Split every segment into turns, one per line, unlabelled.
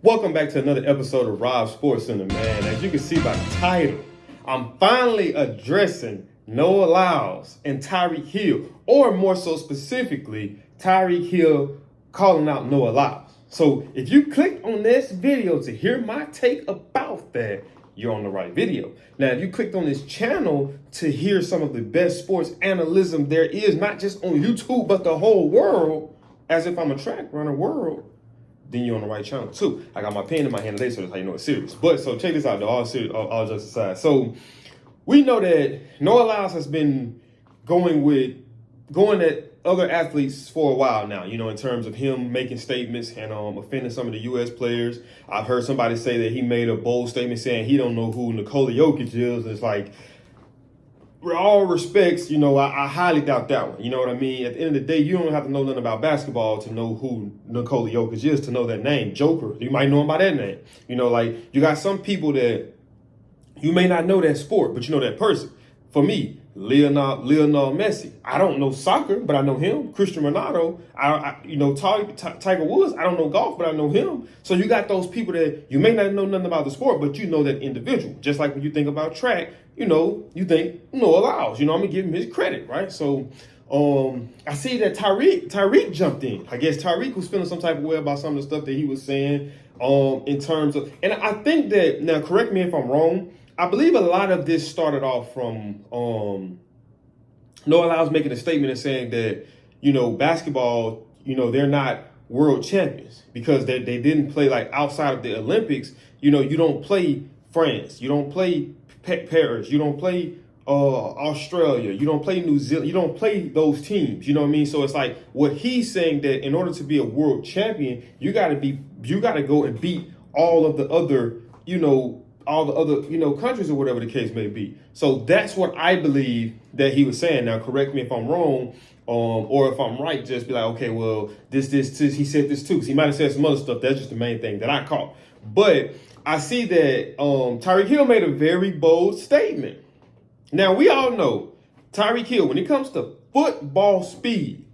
Welcome back to another episode of Rob Sports Center, man. As you can see by the title, I'm finally addressing Noah Lyles and Tyreek Hill, or more so specifically, Tyreek Hill calling out Noah Lyles. So if you clicked on this video to hear my take about that, you're on the right video. Now, if you clicked on this channel to hear some of the best sports analysis there is, not just on YouTube, but the whole world, as if I'm a track runner world, then you're on the right channel too. I got my pen in my hand today, so that's how you know it's serious. But so check this out, though, all jokes aside. So we know that Noah Lyles has been going at other athletes for a while now, you know, in terms of him making statements and offending some of the U.S. players. I've heard somebody say that he made a bold statement saying he don't know who Nikola Jokic is. And it's like, with all respects, you know, I highly doubt that one. You know what I mean? At the end of the day, you don't have to know nothing about basketball to know who Nikola Jokic is, to know that name. Joker, you might know him by that name. You know, like, you got some people that you may not know that sport, but you know that person. For me, Lionel Messi. I don't know soccer, but I know him. Cristian Ronaldo. Tiger Woods. I don't know golf, but I know him. So you got those people that you may not know nothing about the sport, but you know that individual. Just like when you think about track, you know, you think Noah Lyles. You know, I'm gonna give him his credit, right? So I see that Tyreek jumped in. I guess Tyreek was feeling some type of way about some of the stuff that he was saying in terms of, and I think that, now correct me if I'm wrong, I believe a lot of this started off from Noah Lyles making a statement and saying that, you know, basketball, you know, they're not world champions because they didn't play, like, outside of the Olympics. You know, you don't play France, you don't play Paris, you don't play Australia, you don't play New Zealand, you don't play those teams, you know what I mean? So it's like, what he's saying, that in order to be a world champion, you got to go and beat all of the other, countries or whatever the case may be. So that's what I believe that he was saying. Now, correct me if I'm wrong, or if I'm right, just be like, okay, well, this, he said this too, because he might have said some other stuff. That's just the main thing that I caught. But I see that Tyreek Hill made a very bold statement. Now, we all know Tyreek Hill, when it comes to football speed,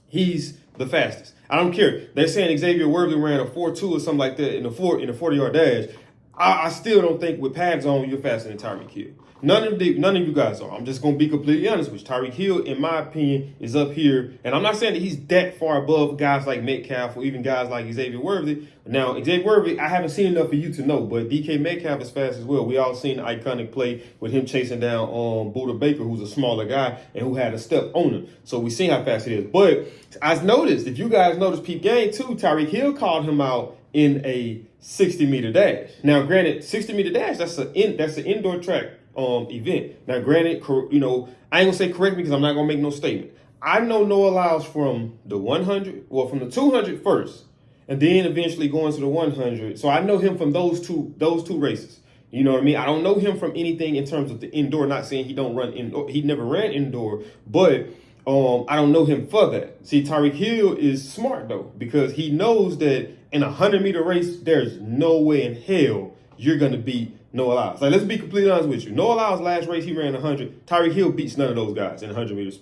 he's the fastest. I don't care. They're saying Xavier Worthy ran a 4.2 or something like that in a 40-yard dash. I still don't think with pads on you're faster than Tyreek Hill. None of you guys are. I'm just going to be completely honest with you. Tyreek Hill, in my opinion, is up here. And I'm not saying that he's that far above guys like Metcalf or even guys like Xavier Worthy. Now, Xavier Worthy, I haven't seen enough for you to know, but DK Metcalf is fast as well. We all seen the iconic play with him chasing down Buda Baker, who's a smaller guy and who had a step on him. So we seen how fast it is. But I noticed, if you guys noticed peep game too, Tyreek Hill called him out in a 60-meter dash. Now, granted, 60-meter dash, that's an indoor track event. Now, granted, you know, I ain't gonna say correct me because I'm not gonna make no statement. I know Noah Lyles from the 100, well, from the 200 first, and then eventually going to the 100. So I know him from those two races. You know what I mean? I don't know him from anything in terms of the indoor. Not saying he don't run indoor. He never ran indoor, but I don't know him for that. See, Tyreek Hill is smart though, because he knows that in a 100-meter race, there's no way in hell you're gonna beat Noah Lyles. Like, let's be completely honest with you. Noah Lyles' last race, he ran 100. Tyreek Hill beats none of those guys in 100 meters,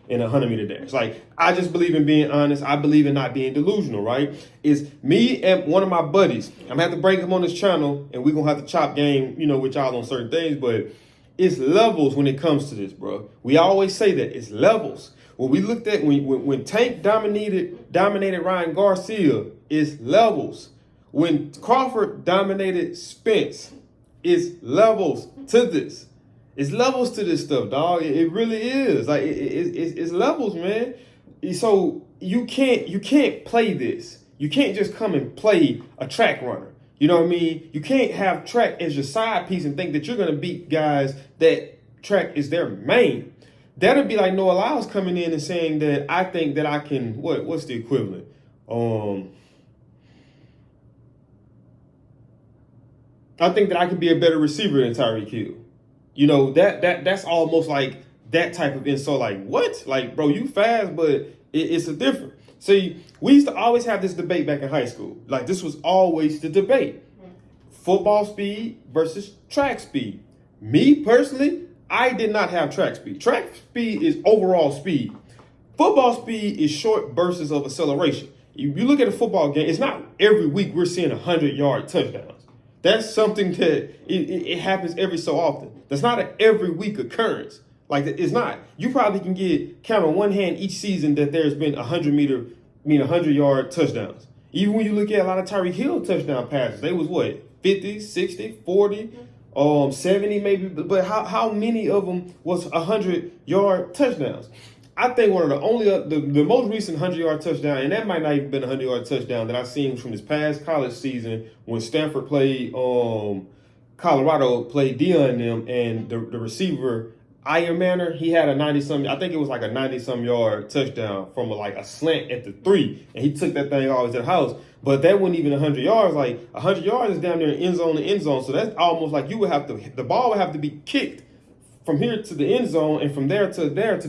in a 100-meter dash. Like, I just believe in being honest. I believe in not being delusional, right? It's me and one of my buddies. I'm gonna have to bring him on this channel, and we're gonna have to chop game, you know, with y'all on certain things, but it's levels when it comes to this, bro. We always say that. It's levels. When we looked at, when Tank dominated Ryan Garcia, it's levels. When Crawford dominated Spence, it's levels to this. It's levels to this stuff, dog. It really is. Like, it's levels, man. So you can't play this. You can't just come and play a track runner. You know what I mean? You can't have track as your side piece and think that you're gonna beat guys that track is their main. That'd be like Noah Lyles coming in and saying that I think that I can, what's the equivalent? I think that I could be a better receiver than Tyreek Hill. You know, that's almost like that type of insult. Like, what? Like, bro, you fast, but it's a different. See, we used to always have this debate back in high school. Like, this was always the debate. Football speed versus track speed. Me, personally, I did not have track speed. Track speed is overall speed. Football speed is short bursts of acceleration. You look at a football game, it's not every week we're seeing 100-yard touchdowns. That's something that it happens every so often. That's not an every week occurrence. Like, it's not. You probably can count on one hand each season that there's been 100-yard touchdowns. Even when you look at a lot of Tyreek Hill touchdown passes, they was what, 50, 60, 40, 70 maybe. But how many of them was 100-yard touchdowns? I think one of the only, the most recent 100-yard touchdown, and that might not even been a 100-yard touchdown that I've seen from this past college season when Stanford played, Colorado played Dion and them, and the receiver, Iron Manor, he had a 90-some, I think it was like a 90-some yard touchdown from a slant at the 3, and he took that thing always to the house. But that wasn't even 100 yards. Like, 100 yards is down there in end zone to end zone, so that's almost like the ball would have to be kicked from here to the end zone and from there to there for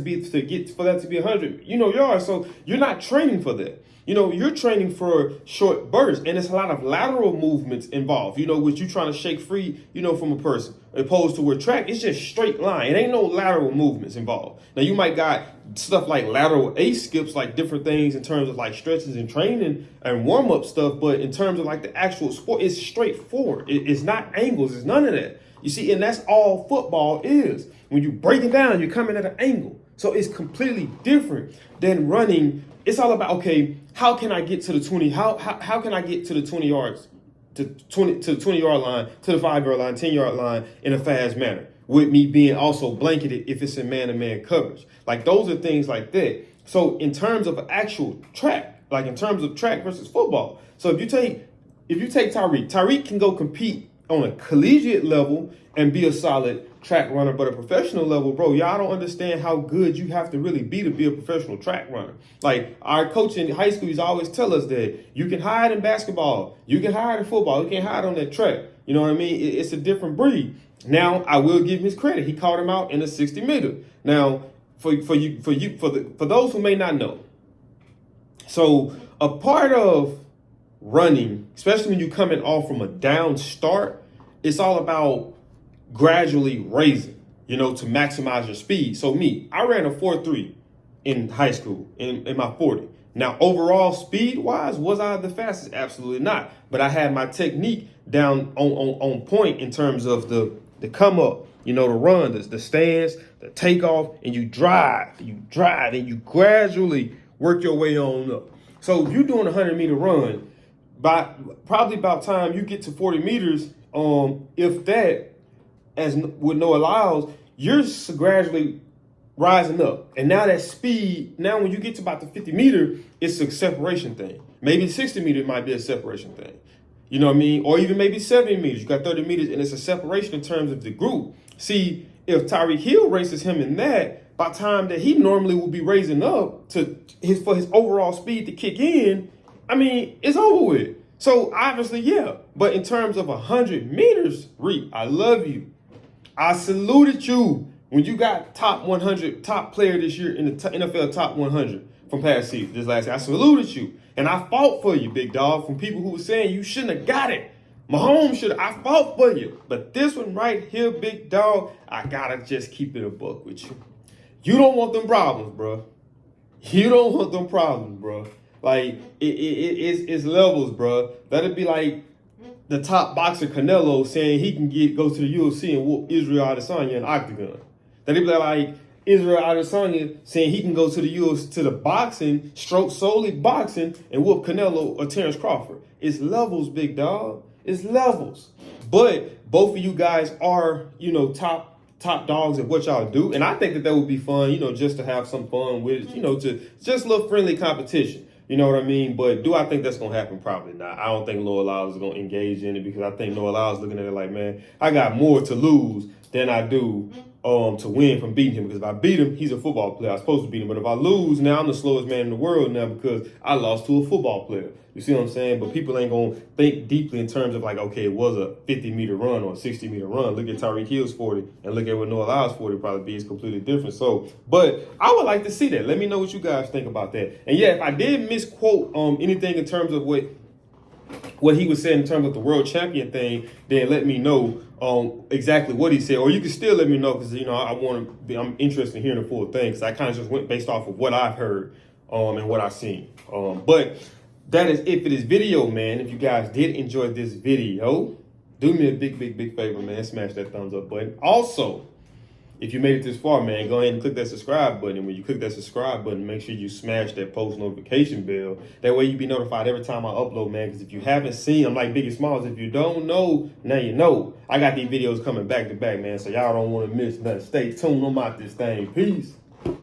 that to be 100 yards. So you're not training for that. You're training for short bursts, and it's a lot of lateral movements involved, which you're trying to shake free, from a person, opposed to where track, it's just straight line. It ain't no lateral movements involved. Now, you might got stuff like lateral ace skips, like different things in terms of like stretches and training and warm-up stuff, but in terms of like the actual sport, it's straightforward. It's not angles. It's none of that. You see, and that's all football is. When you break it down, you're coming at an angle. So it's completely different than running. It's all about, okay, how can I get to the 20? How can I get to the 20 yards, to the 20-yard line, to the 5-yard line, 10-yard line in a fast manner, with me being also blanketed if it's in man-to-man coverage. Like, those are things like that. So in terms of actual track, like in terms of track versus football. So if you take Tyreek can go compete on a collegiate level and be a solid track runner, but a professional level, bro, y'all don't understand how good you have to really be a professional track runner. Like, our coach in high school used to always tell us that you can hide in basketball, you can hide in football, you can't hide on that track. You know what I mean? It's a different breed. Now, I will give him his credit. He called him out in the 60-meter. Now, for those who may not know, so a part of running, especially when you're coming off from a down start, it's all about gradually raising, to maximize your speed. So I ran a 4.3 in high school, in my 40. Now, overall speed-wise, was I the fastest? Absolutely not. But I had my technique down on point in terms of the come up, the run, the stance, the takeoff, and you drive, and you gradually work your way on up. So if you're doing a 100-meter run, probably about time you get to 40 meters, if that, as with Noah Lyles, you're gradually rising up. And now that speed, now when you get to about the 50-meter, it's a separation thing. Maybe 60-meter might be a separation thing. You know what I mean? Or even maybe 70 meters. You got 30 meters, and it's a separation in terms of the group. See, if Tyreek Hill races him in that, by the time that he normally will be raising up for his overall speed to kick in, I mean, it's over with. So obviously, yeah. But in terms of 100 meters, Reed, I love you. I saluted you when you got top 100, top player this year in the NFL top 100 from past season, this last year. I saluted you. And I fought for you, big dog, from people who were saying you shouldn't have got it. Mahomes should have. I fought for you. But this one right here, big dog, I got to just keep it a buck with you. You don't want them problems, bro. You don't want them problems, bro. Like, it's levels, bro. That'd be like the top boxer Canelo saying he can go to the UFC and whoop Israel Adesanya in octagon. That'd be like Israel Adesanya saying he can go to the UFC, to the boxing, solely boxing, and whoop Canelo or Terrence Crawford. It's levels, big dog. It's levels. But both of you guys are, top dogs at what y'all do. And I think that would be fun, just to have some fun with, to just a little friendly competition. You know what I mean? But do I think that's going to happen? Probably not. I don't think Noah Lyles is going to engage in it, because I think Noah Lyles is looking at it like, man, I got more to lose than I do to win from beating him. Because if I beat him, he's a football player. I'm supposed to beat him. But if I lose, now I'm the slowest man in the world now because I lost to a football player. You see what I'm saying? But people ain't going to think deeply in terms of like, okay, it was a 50-meter run or a 60-meter run. Look at Tyreek Hill's 40 and look at what Noah Lyles' 40 probably be. It's completely different. So, but I would like to see that. Let me know what you guys think about that. And yeah, if I did misquote anything in terms of what he was saying in terms of the world champion thing, then let me know exactly what he said. Or you can still let me know, because I'm interested in hearing the full thing, because I kind of just went based off of what I've heard and what I've seen. But that is it for this video, man. If you guys did enjoy this video, do me a big favor, man. Smash that thumbs up button. Also, if you made it this far, man, go ahead and click that subscribe button. And when you click that subscribe button, make sure you smash that post notification bell. That way you be notified every time I upload, man. Because if you haven't seen, I'm like Biggie Smalls. If you don't know, now you know. I got these videos coming back to back, man. So y'all don't want to miss nothing. Stay tuned. I'm out this thing. Peace.